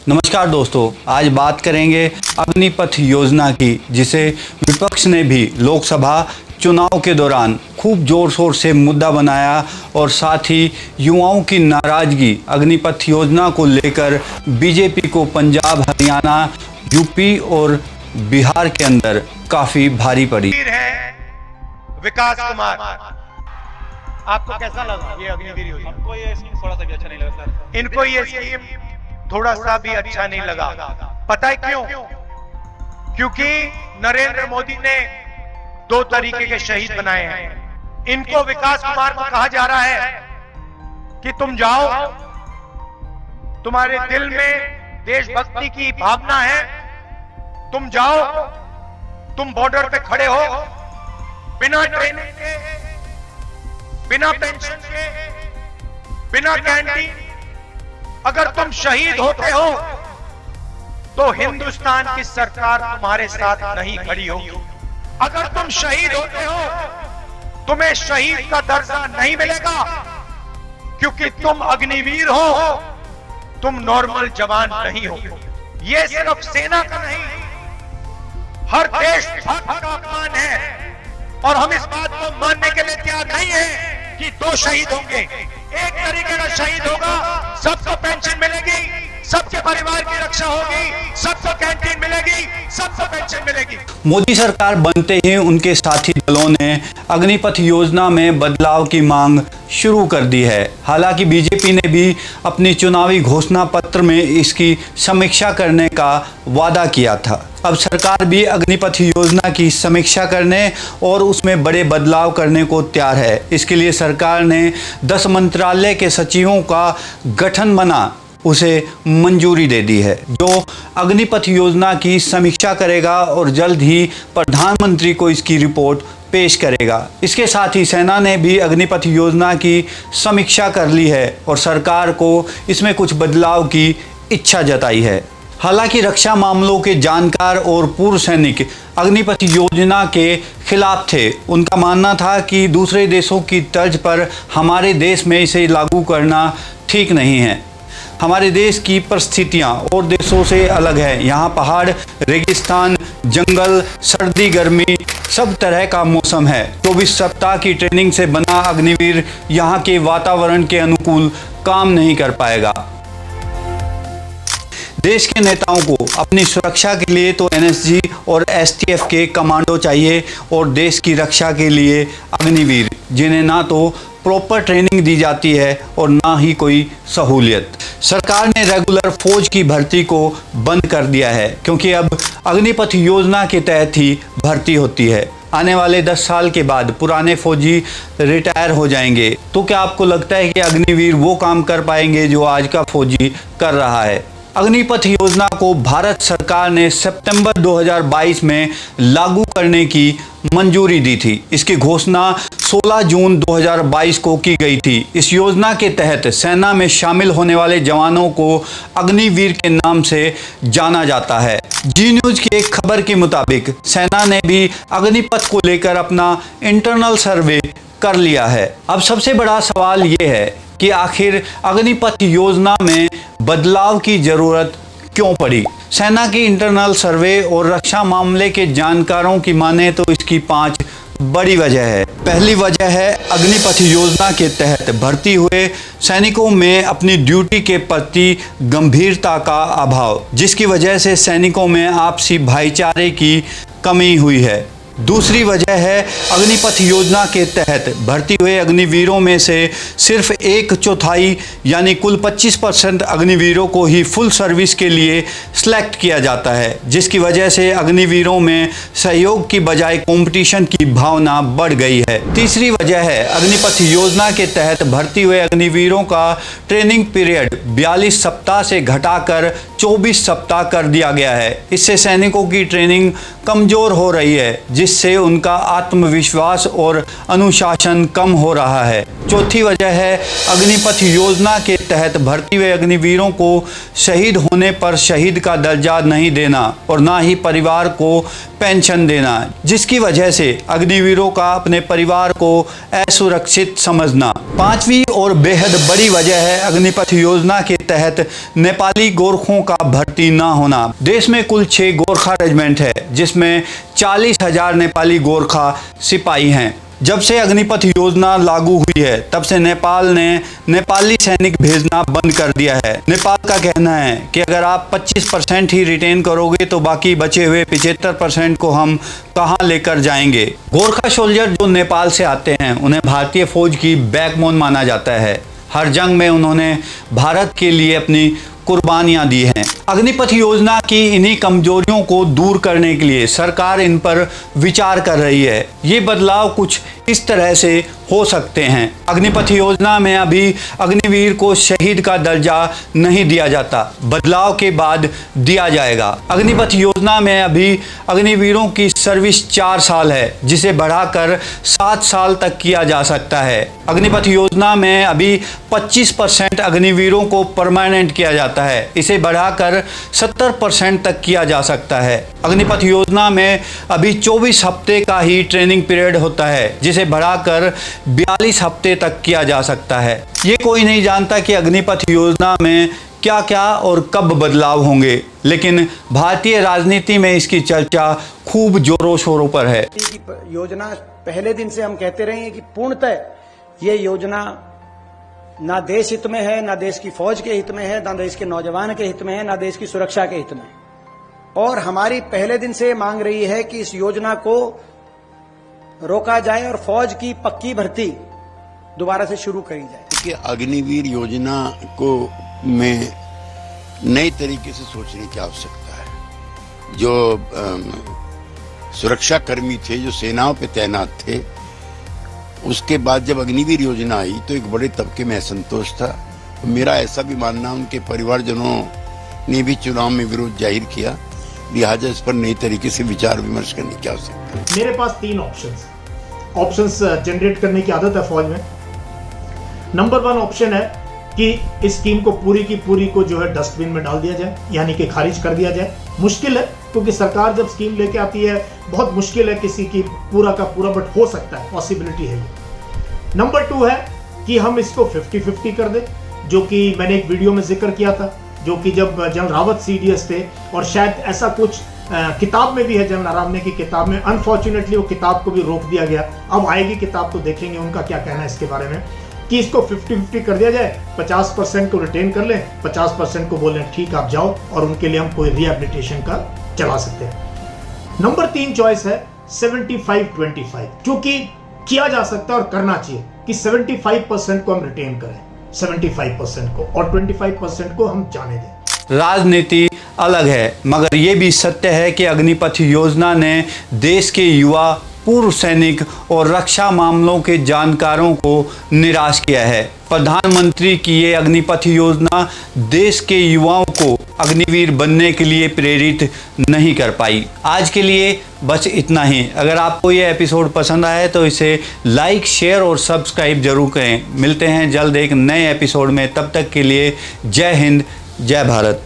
नमस्कार दोस्तों, आज बात करेंगे अग्निपथ योजना की, जिसे विपक्ष ने भी लोकसभा चुनाव के दौरान खूब जोर शोर से मुद्दा बनाया और साथ ही युवाओं की नाराजगी अग्निपथ योजना को लेकर बीजेपी को पंजाब, हरियाणा, यूपी और बिहार के अंदर काफ़ी भारी पड़ी। विकास कुमार, आपको कैसा लगा ये अग्निवीर योजना? हमको ये स्कीम थोड़ा सा भी अच्छा नहीं लगा सर। इनको ये स्कीम थोड़ा सा भी अच्छा नहीं लगा। पता है क्यों? क्योंकि नरेंद्र मोदी ने दो तरीके के शहीद बनाए हैं। इनको विकास कुमार को कहा जा रहा है कि तुम जाओ, तुम्हारे दिल में देशभक्ति की भावना है, तुम जाओ, तुम बॉर्डर पे खड़े हो, बिना ट्रेनिंग के, बिना पेंशन के, बिना कैंटीन, अगर तुम शहीद होते हो तो हिंदुस्तान की सरकार तुम्हारे साथ नहीं खड़ी होगी। अगर तुम शहीद होते हो तुम्हें शहीद का दर्जा नहीं मिलेगा, क्योंकि तुम अग्निवीर हो, तुम नॉर्मल जवान नहीं हो। यह सिर्फ सेना का नहीं, हर देशभक्त का अपमान है और हम इस बात को मानने के लिए तैयार नहीं है कि दो शहीद होंगे। एक तरीके का शहीद होगा, सबको पेंशन मिलेगी, सबके परिवार की रक्षा होगी, सबको कैंटीन मिलेगी, सबको पेंशन मिलेगी। मोदी सरकार बनते ही उनके साथी दलों ने अग्निपथ योजना में बदलाव की मांग शुरू कर दी है। हालांकि बीजेपी ने भी अपनी चुनावी घोषणा पत्र में इसकी समीक्षा करने का वादा किया था। अब सरकार भी अग्निपथ योजना की समीक्षा करने और उसमें बड़े बदलाव करने को तैयार है। इसके लिए सरकार ने 10 मंत्रालय के सचिवों का गठन बना उसे मंजूरी दे दी है, जो अग्निपथ योजना की समीक्षा करेगा और जल्द ही प्रधानमंत्री को इसकी रिपोर्ट पेश करेगा। इसके साथ ही सेना ने भी अग्निपथ योजना की समीक्षा कर ली है और सरकार को इसमें कुछ बदलाव की इच्छा जताई है। हालांकि रक्षा मामलों के जानकार और पूर्व सैनिक अग्निपथ योजना के खिलाफ थे। उनका मानना था कि दूसरे देशों की तर्ज पर हमारे देश में इसे लागू करना ठीक नहीं है। हमारे देश की परिस्थितियाँ और देशों से अलग है। यहाँ पहाड़, रेगिस्तान, जंगल, सर्दी, गर्मी, सब तरह का मौसम है। 24 सप्ताह की ट्रेनिंग से बना अग्निवीर यहाँ के वातावरण के अनुकूल काम नहीं कर पाएगा। देश के नेताओं को अपनी सुरक्षा के लिए तो एनएसजी और एसटीएफ के कमांडो चाहिए और देश की रक्षा के लिए अग्निवीर, जिन्हें ना तो प्रॉपर ट्रेनिंग दी जाती है और ना ही कोई सहूलियत। सरकार ने रेगुलर फौज की भर्ती को बंद कर दिया है, क्योंकि अब अग्निपथ योजना के तहत ही भर्ती होती है। आने वाले 10 साल के बाद पुराने फौजी रिटायर हो जाएंगे। तो क्या आपको लगता है कि अग्निवीर वो काम कर पाएंगे जो आज का फौजी कर रहा है? अग्निपथ योजना को भारत सरकार ने सितंबर 2022 में लागू करने की मंजूरी दी थी। इसकी घोषणा 16 जून 2022 को की गई थी। इस योजना के तहत सेना में शामिल होने वाले जवानों को अग्निवीर के नाम से जाना जाता है। जी न्यूज़ की एक खबर के मुताबिक सेना ने भी अग्निपथ को लेकर अपना इंटरनल सर्वे कर लिया है। अब सबसे बड़ा सवाल ये है कि आखिर अग्निपथ योजना में बदलाव की जरूरत क्यों पड़ी? सेना की इंटरनल सर्वे और रक्षा मामले के जानकारों की माने तो इसकी 5 बड़ी वजह है। पहली वजह है अग्निपथ योजना के तहत भर्ती हुए सैनिकों में अपनी ड्यूटी के प्रति गंभीरता का अभाव, जिसकी वजह से सैनिकों में आपसी भाईचारे की कमी हुई है। दूसरी वजह है अग्निपथ योजना के तहत भर्ती हुए अग्निवीरों में से सिर्फ 1/4 यानी कुल 25% अग्निवीरों को ही फुल सर्विस के लिए सिलेक्ट किया जाता है, जिसकी वजह से अग्निवीरों में सहयोग की बजाय कंपटीशन की भावना बढ़ गई है। तीसरी वजह है अग्निपथ योजना के तहत भर्ती हुए अग्निवीरों का ट्रेनिंग पीरियड 42 सप्ताह से घटाकर 24 सप्ताह कर दिया गया है। इससे सैनिकों की ट्रेनिंग कमज़ोर हो रही है, जिससे उनका आत्मविश्वास और अनुशासन कम हो रहा है। चौथी वजह है अग्निपथ योजना के तहत भर्ती हुए अग्निवीरों को शहीद होने पर शहीद का दर्जा नहीं देना और ना ही परिवार को पेंशन देना, जिसकी वजह से अग्निवीरों का अपने परिवार को असुरक्षित समझना। पांचवी और बेहद बड़ी वजह है अग्निपथ योजना के तहत नेपाली गोरखों का भर्ती ना होना। देश में कुल 6 गोरखा रेजिमेंट है, जिसमें 40,000 नेपाली गोरखा सिपाही हैं। जब से अग्निपथ योजना लागू हुई है तब से नेपाल ने नेपाली सैनिक भेजना बंद कर दिया है। नेपाल का कहना है कि अगर आप 25% ही रिटेन करोगे तो बाकी बचे हुए 75% को हम कहां लेकर जाएंगे। गोरखा सोल्जर जो नेपाल से आते हैं उन्हें भारतीय फौज की बैकबोन माना जाता है। हर जंग में उन्होंने भारत के लिए अपनी कुर्बानियां दी हैं। अग्निपथ योजना की इन्हीं कमजोरियों को दूर करने के लिए सरकार इन पर विचार कर रही है। ये बदलाव कुछ इस तरह से हो सकते हैं। अग्निपथ योजना में अभी अग्निवीर को शहीद का दर्जा नहीं दिया जाता, बदलाव के बाद दिया जाएगा। अग्निपथ योजना में अभी अग्निवीरों की सर्विस 4 साल है, जिसे बढ़ाकर 7 साल तक किया जा सकता है। अग्निपथ योजना में अभी 25% अग्निवीरों को परमानेंट किया जाता है, इसे बढ़ाकर 70% तक किया जा सकता है। अग्निपथ योजना में अभी 24 हफ्ते का ही ट्रेनिंग पीरियड होता है, जिसे बढ़ाकर 42 हफ्ते तक किया जा सकता है। ये कोई नहीं जानता कि अग्निपथ योजना में क्या क्या और कब बदलाव होंगे, लेकिन भारतीय राजनीति में इसकी चर्चा खूब जोरों शोरों पर है। योजना पहले दिन से हम कहते रहे हैं कि पूर्णतः ये योजना ना देश हित में है, ना देश की फौज के हित में है, ना देश के नौजवान के हित में है, ना देश की सुरक्षा के हित में है। और हमारी पहले दिन से मांग रही है कि इस योजना को रोका जाए और फौज की पक्की भर्ती दोबारा से शुरू करी जाए। कि अग्निवीर योजना को में नए तरीके से सोचने की आवश्यकता है। जो सुरक्षा कर्मी थे, जो सेनाओं पे तैनात थे, उसके बाद जब अग्निवीर योजना आई तो एक बड़े तबके में असंतोष था। मेरा ऐसा भी मानना, उनके परिवारजनों ने भी चुनाव में विरोध जाहिर किया, लिहाजा इस पर नई तरीके से विचार विमर्श करने की आवश्यकता है। मेरे पास 3 ऑप्शंस जनरेट करने की आदत है फौज में। नंबर 1 ऑप्शन है कि इस स्कीम को पूरी की पूरी को जो है डस्टबिन में डाल दिया जाए, यानी कि खारिज कर दिया जाए। मुश्किल है, क्योंकि सरकार जब स्कीम लेके आती है बहुत मुश्किल है किसी की पूरा का पूरा, बट हो सकता है, पॉसिबिलिटी है ये। नंबर 2 है कि हम इसको 50-50 कर दें, जो कि मैंने एक वीडियो में जिक्र किया था, जो कि जब जनरल रावत सीडीएस थे, और शायद ऐसा कुछ किताब में भी है, जनरल नरावने की किताब में। अनफॉर्चुनेटली वो किताब को भी रोक दिया गया। अब आएगी किताब तो देखेंगे उनका क्या कहना है इसके बारे में, कि इसको 50-50 कर दिया जाए। 50% को रिटेन कर लें, 50% को बोलें ठीक आप जाओ, और उनके लिए हम कोई रिहेबिलिटेशन का चला सकते हैं। नंबर 3 चॉइस है 75-25, क्योंकि किया जा सकता है और करना चाहिए कि 75% को हम रिटेन करें, 75% को, और 25% को हम जाने दें। राजनीति अलग है, मगर ये भी सत्य है कि अग्निपथ योजना ने देश के युवा, पूर्व सैनिक और रक्षा मामलों के जानकारों को निराश किया है। प्रधानमंत्री की ये अग्निपथ योजना देश के युवाओं को अग्निवीर बनने के लिए प्रेरित नहीं कर पाई। आज के लिए बस इतना ही। अगर आपको ये एपिसोड पसंद आए तो इसे लाइक, शेयर और सब्सक्राइब जरूर करें। मिलते हैं जल्द एक नए एपिसोड में, तब तक के लिए जय हिंद, जय भारत।